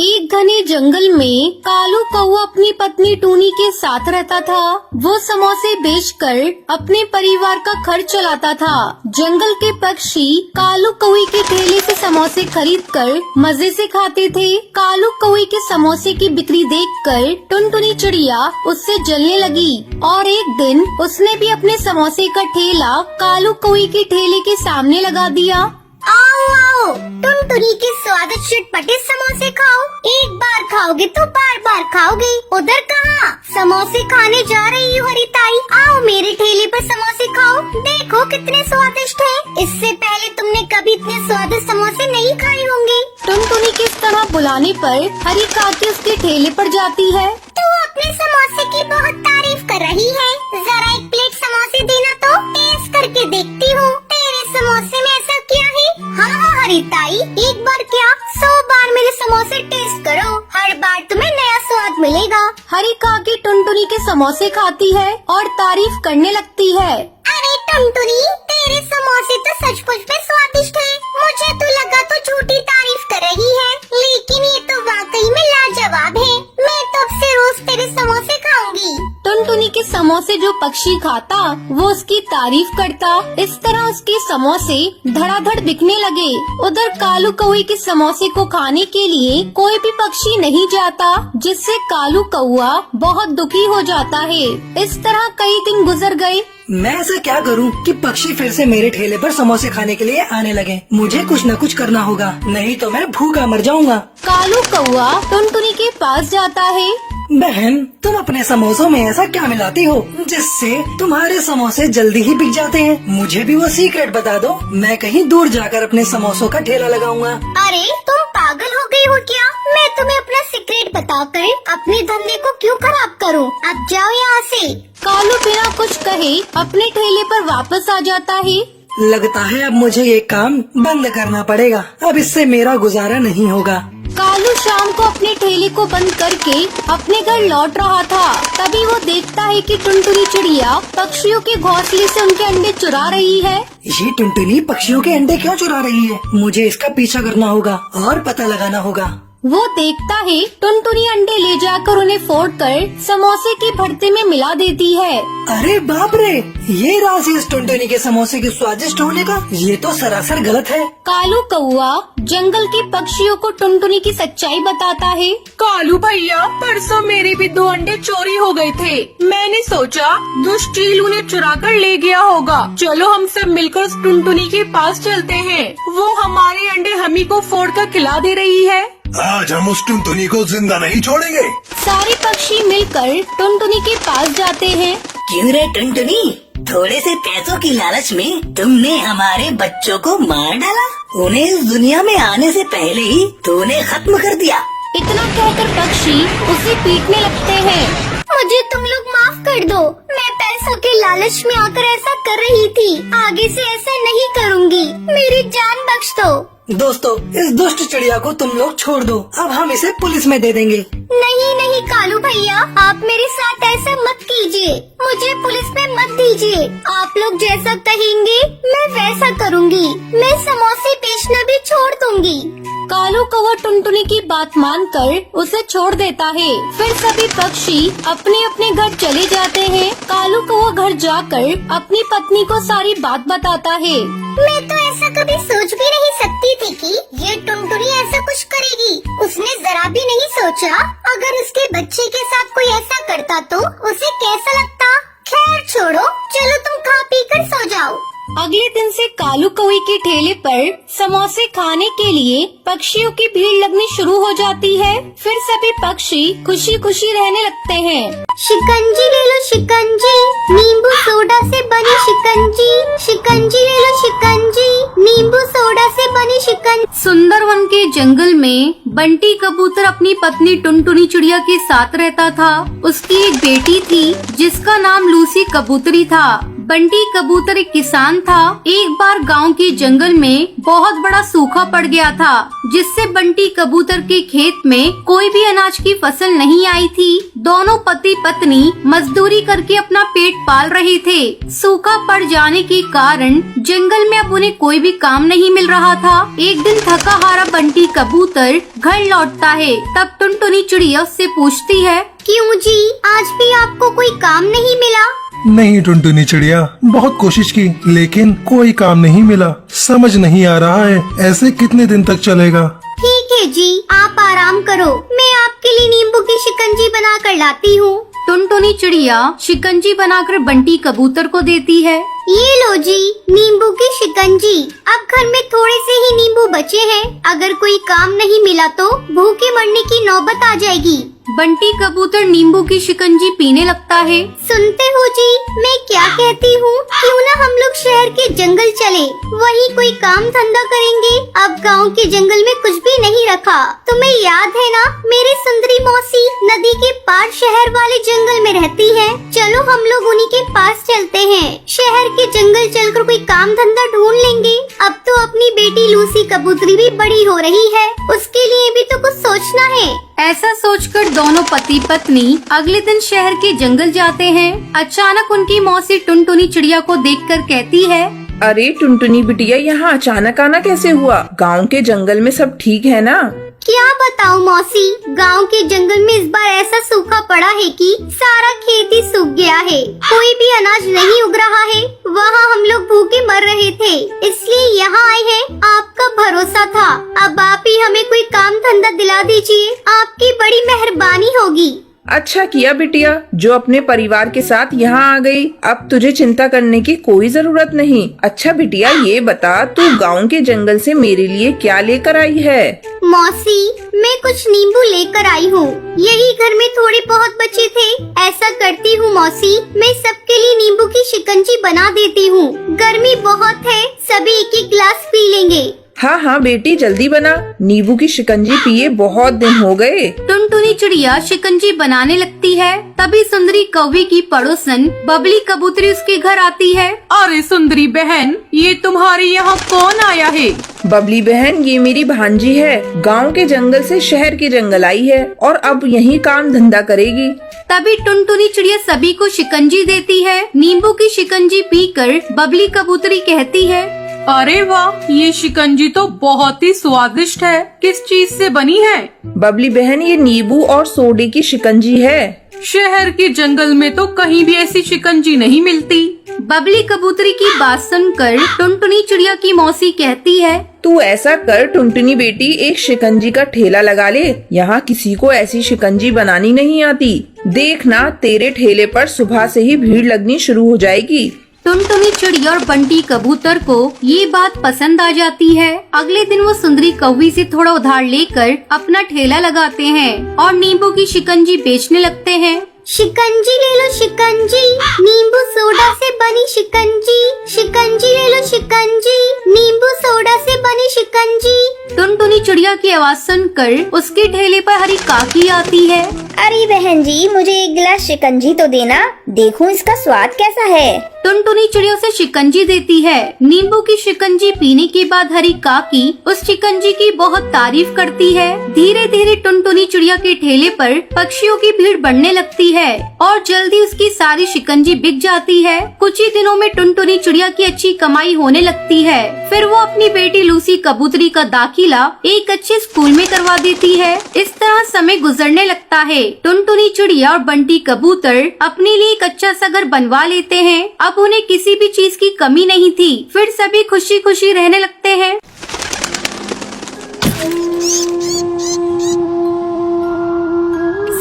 एक घने जंगल में कालू कौवा अपनी पत्नी टूनी के साथ रहता था। वो समोसे बेचकर अपने परिवार का खर्च चलाता था। जंगल के पक्षी कालू कौवे के ठेले से समोसे खरीदकर मजे से खाते थे। कालू कौवे के समोसे की बिक्री देखकर टुनटुनी चिड़िया उससे जलने लगी और एक दिन उसने भी अपने समोसे का ठेला कालू कौवे के ठेले के सामने लगा दिया। आओ आओ, टुनटुनी के स्वादिष्ट चटपटे समोसे खाओ। एक बार खाओगे तो बार बार खाओगे। उधर कहाँ समोसे खाने जा रही हो हरिताई? आओ मेरे ठेले पर समोसे खाओ, देखो कितने स्वादिष्ट हैं। इससे पहले तुमने कभी इतने स्वादिष्ट समोसे नहीं खाए होंगे। टुनटुनी की इस तरह बुलाने पर हरी काकी उसके ठेले पर जाती है। तू अपने समोसे की बहुत तारीफ कर रही है, जरा एक प्लेट समोसे देना तो टेस्ट करके देखती हूँ। तेरे समोसे में ऐसा क्या है? हाँ हरिताई, एक बार क्या 100 बार मेरे समोसे टेस्ट करो, हर बार तुम्हें नया स्वाद मिलेगा। हरी काकी टुनटुनी के समोसे खाती है और तारीफ करने लगती है। अरे टुनटुनी, तेरे समोसे तो सचमुच में स्वादिष्ट है। मुझे तो लगा तो झूठी तारीफ कर रही है, लेकिन ये तो वाकई में लाजवाब है। मैं तो अब से रोज तेरे समोसे खाऊंगी। टुनटुनी के समोसे जो पक्षी खाता वो उसकी तारीफ करता। इस तरह उसके समोसे धड़ाधड़ बिकने लगे। उधर कालू कौवे के समोसे को खाने के लिए कोई भी पक्षी नहीं जाता, जिससे कालू कौवा बहुत दुखी हो जाता है। इस तरह कई दिन गुजर गए। मैं ऐसा क्या करूं कि पक्षी फिर से मेरे ठेले पर समोसे खाने के लिए आने लगे। मुझे कुछ न कुछ करना होगा, नहीं तो मैं भूखा मर जाऊंगा। कालू कौवा टुनटुनी के पास जाता है। बहन, तुम अपने समोसों में ऐसा क्या मिलाती हो जिससे तुम्हारे समोसे जल्दी ही बिक जाते हैं? मुझे भी वो सीक्रेट बता दो, मैं कहीं दूर जाकर अपने समोसों का ठेला लगाऊंगा। अरे तुम पागल हो गई हो क्या? मैं तुम्हें अपना सीक्रेट बताकर अपने धंधे को क्यों खराब करूं? अब जाओ यहाँ से। कालू बिना कुछ कहे अपने ठेले पर वापस आ जाता है। लगता है अब मुझे ये काम बंद करना पड़ेगा, अब इससे मेरा गुजारा नहीं होगा। कालू शाम को अपने ठेले को बंद करके अपने घर लौट रहा था। तभी वो देखता है कि टुनटुनी चिड़िया पक्षियों के घोंसले से उनके अंडे चुरा रही है। ये टुनटुनी पक्षियों के अंडे क्यों चुरा रही है? मुझे इसका पीछा करना होगा और पता लगाना होगा। वो देखता है टुनटुनी अंडे ले जाकर उन्हें फोड़कर समोसे के भरते में मिला देती है। अरे बाप रे, ये राज है इस टुनटुनी के समोसे के स्वादिष्ट होने का। ये तो सरासर गलत है। कालू कौवा जंगल के पक्षियों को टुनटुनी की सच्चाई बताता है। कालू भैया, परसों मेरे भी 2 अंडे चोरी हो गए थे। मैंने सोचा दुष्ट चील उन्हें चुरा कर ले गया होगा। चलो हम सब मिलकर उस टुनटुनी के पास चलते हैं। वो हमारे अंडे हमी को फोड़ कर खिला दे रही है। आज हम उस टुनटुनी को जिंदा नहीं छोड़ेंगे। सारे पक्षी मिलकर टुनटुनी के पास जाते हैं। क्यों रे टुनटुनी, थोड़े से पैसों की लालच में तुमने हमारे बच्चों को मार डाला। उन्हें इस दुनिया में आने से पहले ही तूने खत्म कर दिया। इतना कहकर पक्षी उसे पीटने लगते हैं। मुझे तुम लोग माफ कर दो, मैं पैसों के लालच में आकर ऐसा कर रही थी। आगे से ऐसा नहीं करूँगी, मेरी जान बख्श दो। दोस्तों, इस दुष्ट चिड़िया को तुम लोग छोड़ दो, अब हम इसे पुलिस में दे देंगे। नहीं नहीं कालू भैया, आप मेरे साथ ऐसा मत कीजिए, मुझे पुलिस में मत दीजिए। आप लोग जैसा कहेंगे मैं वैसा करूँगी। मैं समोसे बेचना भी छोड़ दूँगी। कालू कौवा टुनटुनी की बात मानकर उसे छोड़ देता है। फिर सभी पक्षी अपने अपने घर चले जाते हैं। कालू कौवा घर जाकर अपनी पत्नी को सारी बात बताता है। मैं तो ऐसा कभी सोच भी नहीं सकती थी कि ये टुनटुनी ऐसा कुछ करेगी। उसने जरा भी नहीं सोचा अगर उसके बच्चे के साथ कोई ऐसा करता तो उसे कैसा लगता। खैर छोड़ो, चलो तुम खा पी कर सो जाओ। अगले दिन से कालू कौवे के ठेले पर समोसे खाने के लिए पक्षियों की भीड़ लगनी शुरू हो जाती है। फिर सभी पक्षी खुशी खुशी रहने लगते हैं। शिकंजी ले लो शिकंजी, नींबू सोडा से बनी शिकंजी। शिकंजी ले लो शिकंजी, नींबू सोडा से बनी शिकंजी। सुंदरवन के जंगल में बंटी कबूतर अपनी पत्नी टुनटुनी चिड़िया के साथ रहता था। उसकी एक बेटी थी जिसका नाम लूसी कबूतरी था। बंटी कबूतर एक किसान था। एक बार गांव के जंगल में बहुत बड़ा सूखा पड़ गया था, जिससे बंटी कबूतर के खेत में कोई भी अनाज की फसल नहीं आई थी। दोनों पति पत्नी मजदूरी करके अपना पेट पाल रहे थे। सूखा पड़ जाने के कारण जंगल में अब उन्हें कोई भी काम नहीं मिल रहा था। एक दिन थका हारा बंटी कबूतर घर लौटता है। तब टुनटुनी चिड़िया उससे पूछती है, क्यों जी, आज भी आपको कोई काम नहीं मिला? नहीं टुनटुनी चिड़िया, बहुत कोशिश की लेकिन कोई काम नहीं मिला। समझ नहीं आ रहा है ऐसे कितने दिन तक चलेगा। ठीक है जी, आप आराम करो, मैं आपके लिए नींबू की शिकंजी बना कर लाती हूँ। टुनटुनी चिड़िया शिकंजी बनाकर बंटी कबूतर को देती है। ये लो जी, नींबू की शिकंजी। अब घर में थोड़े से ही नींबू बचे हैं, अगर कोई काम नहीं मिला तो भूखे मरने की नौबत आ जाएगी। बंटी कबूतर नींबू की शिकंजी पीने लगता है। सुनते हो जी, मैं क्या कहती हूँ, क्यों ना हम लोग शहर के जंगल चले, वहीं कोई काम धंधा करेंगे। अब गांव के जंगल में कुछ भी नहीं रखा। तुम्हें याद है ना, मेरी सुंदरी मौसी नदी के पार शहर वाले जंगल में रहती है। चलो हम लोग उन्हीं के पास चलते हैं। शहर के जंगल चलकर कोई काम धंधा ढूंढ लेंगे। अब तो अपनी बेटी लूसी कबूतरी भी बड़ी हो रही है, उसके लिए भी तो कुछ सोचना है। ऐसा सोचकर दोनों पति पत्नी अगले दिन शहर के जंगल जाते हैं। अचानक उनकी मौसी टुनटुनी चिड़िया को देखकर कहती है, अरे टुनटुनी बिटिया, यहाँ अचानक आना कैसे हुआ? गांव के जंगल में सब ठीक है ना? क्या बताऊं मौसी, गांव के जंगल में इस बार ऐसा सूखा पड़ा है कि सारा खेत ही सूख गया है। कोई भी अनाज नहीं उग रहा है। वहाँ हम लोग भूखे मर रहे थे, इसलिए यहाँ आए हैं। आपका भरोसा था, अब आप ही हमें कोई काम धंधा दिला दीजिए, आपकी बड़ी मेहरबानी होगी। अच्छा किया बिटिया, जो अपने परिवार के साथ यहाँ आ गई। अब तुझे चिंता करने की कोई जरूरत नहीं। अच्छा बिटिया, ये बता तू गांव के जंगल से मेरे लिए क्या लेकर आई है? मौसी, मैं कुछ नींबू लेकर आई हूँ। यही घर में थोड़े बहुत बचे थे। ऐसा करती हूँ मौसी, मैं सबके लिए नींबू की शिकंजी बना देती हूँ। गर्मी बहुत है, सभी एक एक गिलास पी लेंगे। हाँ हाँ बेटी, जल्दी बना, नींबू की शिकंजी पिए बहुत दिन हो गए। टुनटुनी चिड़िया शिकंजी बनाने लगती है। तभी सुंदरी कौवे की पड़ोसन बबली कबूतरी उसके घर आती है। अरे सुंदरी बहन, ये तुम्हारे यहाँ कौन आया है? बबली बहन, ये मेरी भांजी है। गांव के जंगल से शहर के जंगल आई है और अब यहीं काम धंधा करेगी। तभी टुनटुनी चिड़िया सभी को शिकंजी देती है। नींबू की शिकंजी पीकर बबली कबूतरी कहती है, अरे वाह, ये शिकंजी तो बहुत ही स्वादिष्ट है। किस चीज से बनी है? बबली बहन, ये नींबू और सोडे की शिकंजी है। शहर के जंगल में तो कहीं भी ऐसी शिकंजी नहीं मिलती। बबली कबूतरी की बात सुनकर टुनटुनी चिड़िया की मौसी कहती है, तू ऐसा कर टुनटुनी बेटी, एक शिकंजी का ठेला लगा ले। यहाँ किसी को ऐसी शिकंजी बनानी नहीं आती। देखना, तेरे ठेले पर सुबह से ही भीड़ लगनी शुरू हो जाएगी। टुनटुनी चिड़िया और बंटी कबूतर को ये बात पसंद आ जाती है। अगले दिन वो सुंदरी कौवी से थोड़ा उधार लेकर अपना ठेला लगाते हैं और नींबू की शिकंजी बेचने लगते हैं। शिकंजी ले लो शिकंजी, नींबू सोडा से बनी शिकंजी। शिकंजी ले लो शिकंजी, नींबू सोडा से बनी शिकंजी। टुनटुनी चिड़िया की आवाज सुनकर उसके ठेले पर हरी काकी आती है। अरे बहन जी, मुझे एक गिलास शिकंजी तो देना, देखूं इसका स्वाद कैसा है। टुनटुनी चिड़िया उसे शिकंजी देती है। नींबू की शिकंजी पीने के बाद हरी काकी उस शिकंजी की बहुत तारीफ करती है। धीरे धीरे टुनटुनी चिड़िया के ठेले पर पक्षियों की भीड़ बढ़ने लगती है और जल्दी उसकी सारी शिकंजी बिक जाती है। कुछ ही दिनों में टुनटुनी चिड़िया की अच्छी कमाई होने लगती है। फिर वो अपनी बेटी लूसी कबूतरी का दाखिला एक अच्छे स्कूल में करवा देती है। इस तरह समय गुजरने लगता है। टुनटुनी चिड़िया और बंटी कबूतर अपने लिए एक अच्छा सा घर बनवा लेते हैं। अब उन्हें किसी भी चीज की कमी नहीं थी। फिर सभी खुशी खुशी रहने लगते हैं।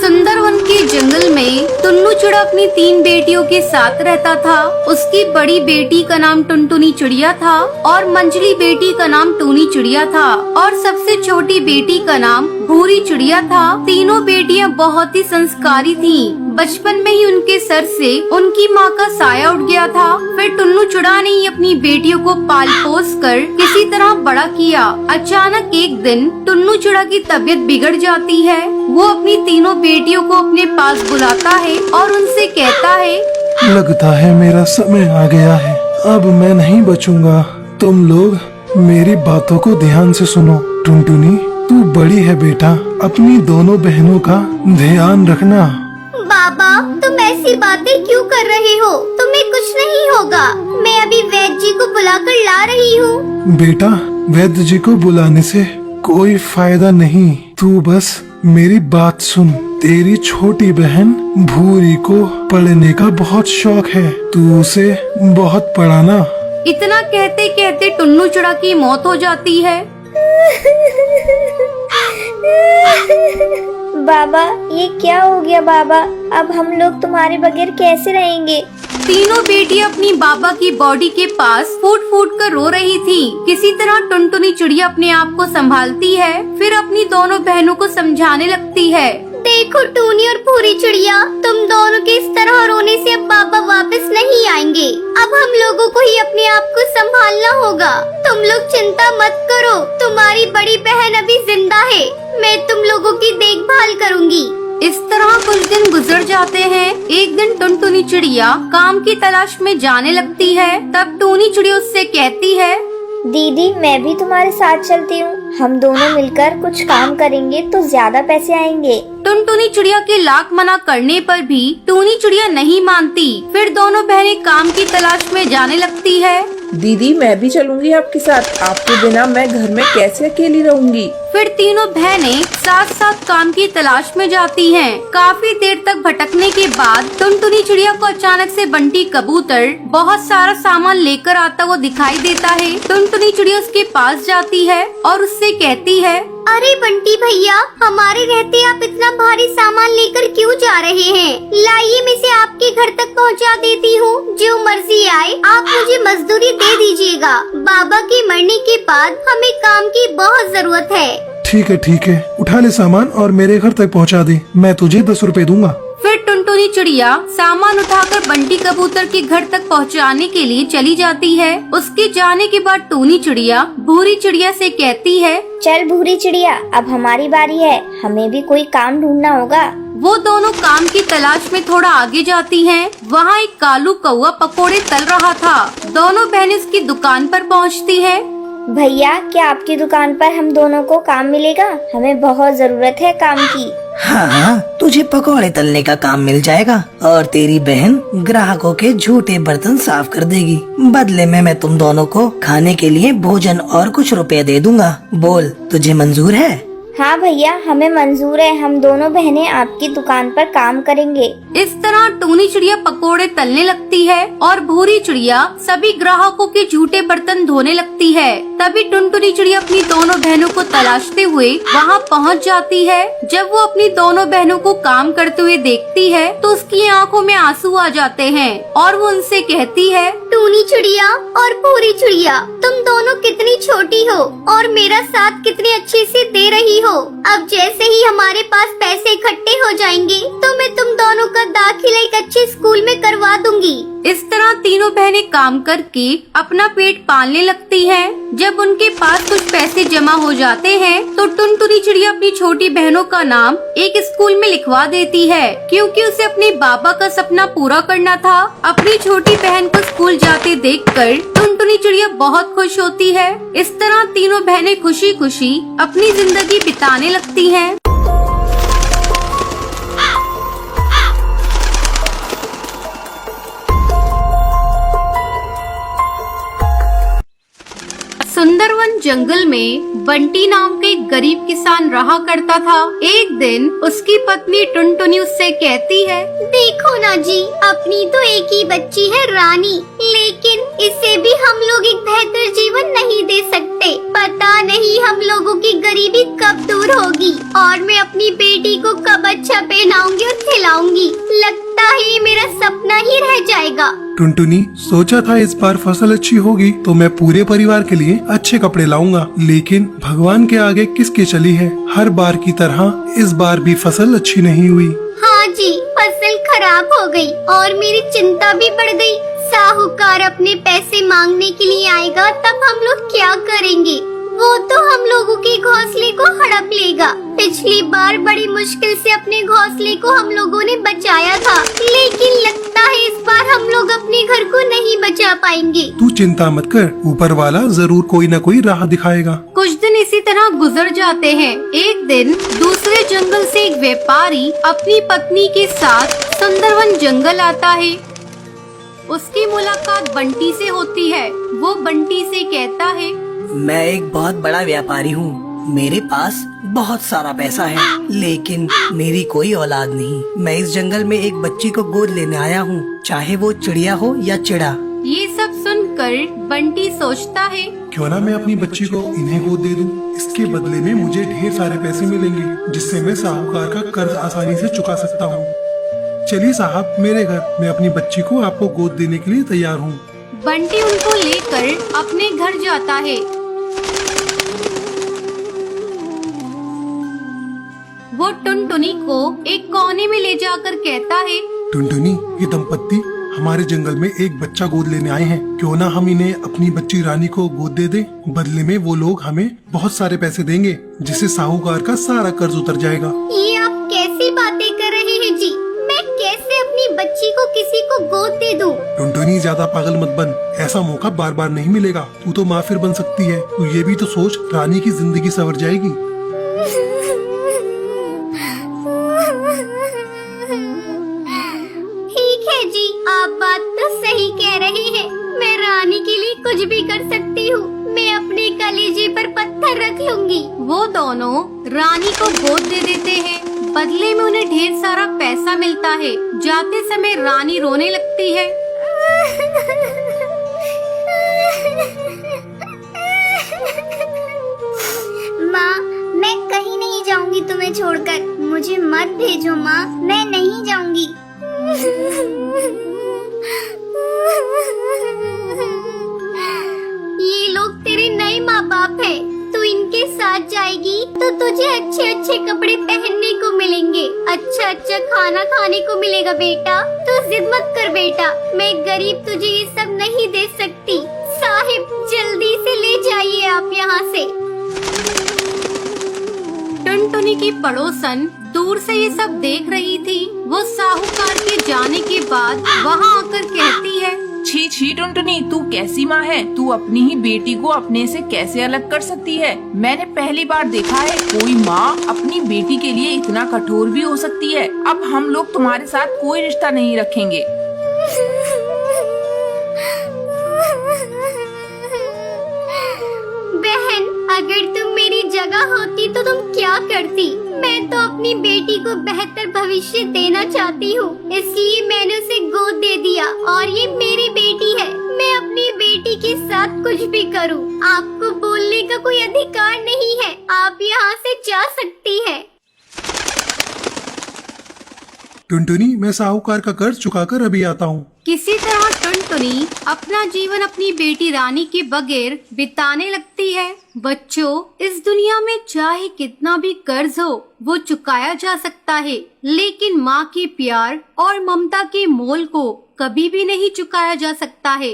सुंदरवन के जंगल में टुन्नू चिड़ा अपनी 3 बेटियों के साथ रहता था। उसकी बड़ी बेटी का नाम टुनटुनी चिड़िया था और मंझली बेटी का नाम टूनी चिड़िया था और सबसे छोटी बेटी का नाम भूरी चिड़िया था। तीनों बेटियां बहुत ही संस्कारी थीं। बचपन में ही उनके सर से उनकी माँ का साया उठ गया था। फिर टुन्नू चिड़ा ने ही अपनी बेटियों को पाल पोस कर किसी तरह बड़ा किया। अचानक एक दिन टुन्नू चिड़ा की तबीयत बिगड़ जाती है। वो अपनी तीनों बेटियों को अपने पास बुलाता है और उनसे कहता है, लगता है मेरा समय आ गया है। अब मैं नहीं बचूंगा। तुम लोग मेरी बातों को ध्यान से सुनो। टुनटुनी, तू बड़ी है बेटा, अपनी दोनों बहनों का ध्यान रखना। बाबा, तुम ऐसी बातें क्यों कर रहे हो? तुम्हें कुछ नहीं होगा। मैं अभी वैद्य जी को बुलाकर ला रही हूँ। बेटा, वैद्य जी को बुलाने से कोई फायदा नहीं। तू बस मेरी बात सुन। तेरी छोटी बहन भूरी को पढ़ने का बहुत शौक है। तू उसे बहुत पढ़ाना। इतना कहते कहते टुन्नू चिड़ा की मौत हो जाती है। बाबा, ये क्या हो गया बाबा? अब हम लोग तुम्हारे बगैर कैसे रहेंगे? तीनों बेटियां अपनी बाबा की बॉडी के पास फूट फूट कर रो रही थी। किसी तरह टुनटुनी चिड़िया अपने आप को संभालती है, फिर अपनी दोनों बहनों को समझाने लगती है। देखो टूनी और पूरी चिड़िया, तुम दोनों के इस तरह रोने से अब बाबा वापस नहीं आएंगे। अब हम लोगों को ही अपने आप को संभालना होगा। तुम लोग चिंता मत करो, तुम्हारी बड़ी बहन अभी जिंदा है। मैं तुम लोगों की देखभाल करूंगी। इस तरह कुछ दिन गुजर जाते हैं। एक दिन टुनटुनी चिड़िया काम की तलाश में जाने लगती है। तब टूनी चिड़िया उससे कहती है, दीदी, मैं भी तुम्हारे साथ चलती हूँ। हम दोनों मिलकर कुछ काम करेंगे तो ज्यादा पैसे आएंगे। टुनटुनी चिड़िया के लाख मना करने पर भी टूनी चिड़िया नहीं मानती। फिर दोनों बहनें काम की तलाश में जाने लगती है। दीदी, मैं भी चलूंगी आपके साथ। आपके बिना मैं घर में कैसे अकेली रहूंगी? फिर तीनों बहनें साथ साथ काम की तलाश में जाती हैं। काफी देर तक भटकने के बाद टुनटुनी चिड़िया को अचानक से बंटी कबूतर बहुत सारा सामान लेकर आता हुआ दिखाई देता है। टुनटुनी चिड़िया उसके पास जाती है और उससे कहती है, अरे बंटी भैया, हमारे रहते आप इतना भारी सामान लेकर क्यों जा रहे हैं? लाइए, मैं इसे आपके घर तक पहुंचा देती हूँ। जो मर्जी आए, आप मुझे मजदूरी दे दीजिएगा। बाबा के मरने के बाद हमें काम की बहुत जरूरत है। ठीक है, उठा ले सामान और मेरे घर तक पहुंचा दे। मैं तुझे 10 रुपए दूंगा। फिर टुनटुनी चिड़िया सामान उठाकर बंटी कबूतर के घर तक पहुंचाने के लिए चली जाती है। उसके जाने के बाद टूनी चिड़िया भूरी चिड़िया से कहती है, चल भूरी चिड़िया, अब हमारी बारी है। हमें भी कोई काम ढूंढना होगा। वो दोनों काम की तलाश में थोड़ा आगे जाती हैं। वहाँ एक कालू कौवा पकोड़े तल रहा था। दोनों बहनें उसकी दुकान पर पहुँचती हैं। भैया, क्या आपकी दुकान पर हम दोनों को काम मिलेगा? हमें बहुत जरूरत है काम की। हाँ, तुझे पकौड़े तलने का काम मिल जाएगा और तेरी बहन ग्राहकों के झूठे बर्तन साफ कर देगी। बदले में मैं तुम दोनों को खाने के लिए भोजन और कुछ रुपए दे दूंगा। बोल, तुझे मंजूर है? हाँ भैया, हमें मंजूर है। हम दोनों बहनें आपकी दुकान पर काम करेंगे। इस तरह टूनी चिड़िया पकोड़े तलने लगती है और भूरी चिड़िया सभी ग्राहकों के झूठे बर्तन धोने लगती है। तभी टुनटुनी चिड़िया अपनी दोनों बहनों को तलाशते हुए वहाँ पहुँच जाती है। जब वो अपनी दोनों बहनों को काम करते हुए देखती है तो उसकी आंखों में आंसू आ जाते हैं और वो उनसे कहती है, टूनी चिड़िया और भूरी चिड़िया, तुम दोनों कितनी छोटी हो और मेरा साथ कितने अच्छे से दे रही हो। अब जैसे ही हमारे पास पैसे इकट्ठे हो जाएंगे तो मैं तुम दोनों का दाखिला एक अच्छे स्कूल में करवा दूंगी। इस तरह तीनों बहनें काम करके अपना पेट पालने लगती हैं। जब उनके पास कुछ पैसे जमा हो जाते हैं तो टुनटुनी चिड़िया अपनी छोटी बहनों का नाम एक स्कूल में लिखवा देती है, क्योंकि उसे अपने बाबा का सपना पूरा करना था। अपनी छोटी बहन को स्कूल जाते देखकर टुनटुनी चिड़िया बहुत खुश होती है। इस तरह तीनों बहनें खुशी खुशी अपनी जिंदगी बिताने लगती हैं। सुंदरवन जंगल में बंटी नाम का एक गरीब किसान रहा करता था। एक दिन उसकी पत्नी टुनटुनी उससे कहती है, देखो ना जी, अपनी तो एक ही बच्ची है रानी, लेकिन इसे भी हम लोग एक बेहतर जीवन नहीं दे सकते। पता नहीं हम लोगों की गरीबी कब दूर होगी और मैं अपनी बेटी को कब अच्छा पहनाऊंगी और खिलाऊंगी। लगता है ये मेरा सपना ही रह जाएगा। टुनटुनी, सोचा था इस बार फसल अच्छी होगी तो मैं पूरे परिवार के लिए अच्छे कपड़े लाऊंगा, लेकिन भगवान के आगे किसकी चली है। हर बार की तरह इस बार भी फसल अच्छी नहीं हुई। हाँ जी, फसल खराब हो गई और मेरी चिंता भी बढ़ गई। साहूकार अपने पैसे मांगने के लिए आएगा, तब हम लोग क्या करेंगे? वो तो हम लोगों के घोंसले को हड़प लेगा। पिछली बार बड़ी मुश्किल से अपने घोंसले को हम लोगों ने बचाया था, लेकिन लगता है इस बार हम लोग अपने घर को नहीं बचा पाएंगे। तू चिंता मत कर, ऊपर वाला जरूर कोई न कोई राह दिखाएगा। कुछ दिन इसी तरह गुजर जाते हैं। एक दिन दूसरे जंगल से एक व्यापारी अपनी पत्नी के साथ सुंदरवन जंगल आता है। उसकी मुलाकात बंटी से होती है। वो बंटी से कहता है, मैं एक बहुत बड़ा व्यापारी हूँ। मेरे पास बहुत सारा पैसा है, लेकिन मेरी कोई औलाद नहीं। मैं इस जंगल में एक बच्ची को गोद लेने आया हूँ, चाहे वो चिड़िया हो या चिड़ा। ये सब सुनकर बंटी सोचता है, क्यों ना मैं अपनी बच्ची को इन्हें गोद दे दूं। इसके बदले में मुझे ढेर सारे पैसे मिलेंगे, जिससे मैं साहूकार का कर्ज आसानी से चुका सकता हूँ। चलिए साहब मेरे घर, मैं अपनी बच्ची को आपको गोद देने के लिए तैयार हूँ। बंटी उनको लेकर अपने घर जाता है। वो टुनटुनी को एक कोने में ले जाकर कहता है, टुनटुनी, ये दंपत्ति हमारे जंगल में एक बच्चा गोद लेने आए हैं। क्यों ना हम इन्हें अपनी बच्ची रानी को गोद दे दें। बदले में वो लोग हमें बहुत सारे पैसे देंगे, जिससे साहूकार का सारा कर्ज उतर जाएगा। ये आप कैसी बातें कर रहे हैं जी? मैं कैसे अपनी बच्ची को किसी को गोद दे दूं? टुनटुनी, ज्यादा पागल मत बन, ऐसा मौका बार बार नहीं मिलेगा। तू तो माँ फिर बन सकती है। तू ये भी तो सोच, रानी की जिंदगी संवर जाएगी। ठीक है जी, आप बात तो सही कह रहे हैं। मैं रानी के लिए कुछ भी कर सकती हूँ। मैं अपने कलेजे पर पत्थर रख लूंगी। वो दोनों रानी को गोद दे देते हैं। बदले में उन्हें ढेर सारा पैसा मिलता है। जाते समय रानी रोने लगती है। माँ, मैं कहीं नहीं जाऊंगी तुम्हें छोड़कर। मुझे मत भेजो माँ, मैं नहीं जाऊंगी। ये लोग तेरे नए माँ बाप हैं। तू इनके साथ जाएगी तो तुझे अच्छे अच्छे कपड़े पहनने को मिलेंगे, अच्छा अच्छा खाना खाने को मिलेगा। बेटा तू जिद मत कर बेटा, मैं गरीब तुझे ये सब नहीं दे सकती। साहिब जल्दी से ले जाइए आप यहाँ से। टुनटुनी की पड़ोसन दूर से ये सब देख रही थी। वो साहूकार के जाने के बाद वहाँ आकर कहती है, छी छी टुनटुनी, तू कैसी माँ है? तू अपनी ही बेटी को अपने से कैसे अलग कर सकती है? मैंने पहली बार देखा है कोई माँ अपनी बेटी के लिए इतना कठोर भी हो सकती है। अब हम लोग तुम्हारे साथ कोई रिश्ता नहीं रखेंगे। बहन, अगर तुम मेरी जगह होती तो तुम क्या करती? मैं तो अपनी बेटी को बेहतर भविष्य देना चाहती हूँ, इसलिए मैंने उसे गोद दे दिया और ये मेरी बेटी है। मैं अपनी बेटी के साथ कुछ भी करूँ। आपको बोलने का कोई अधिकार नहीं है। आप यहाँ से जा सकती है। टुनटुनी, मैं साहूकार का कर्ज चुकाकर अभी आता हूँ। किसी तरह टुनटुनी अपना जीवन अपनी बेटी रानी के बगैर बिताने लगती है। बच्चों, इस दुनिया में चाहे कितना भी कर्ज हो वो चुकाया जा सकता है, लेकिन माँ के प्यार और ममता के मोल को कभी भी नहीं चुकाया जा सकता है।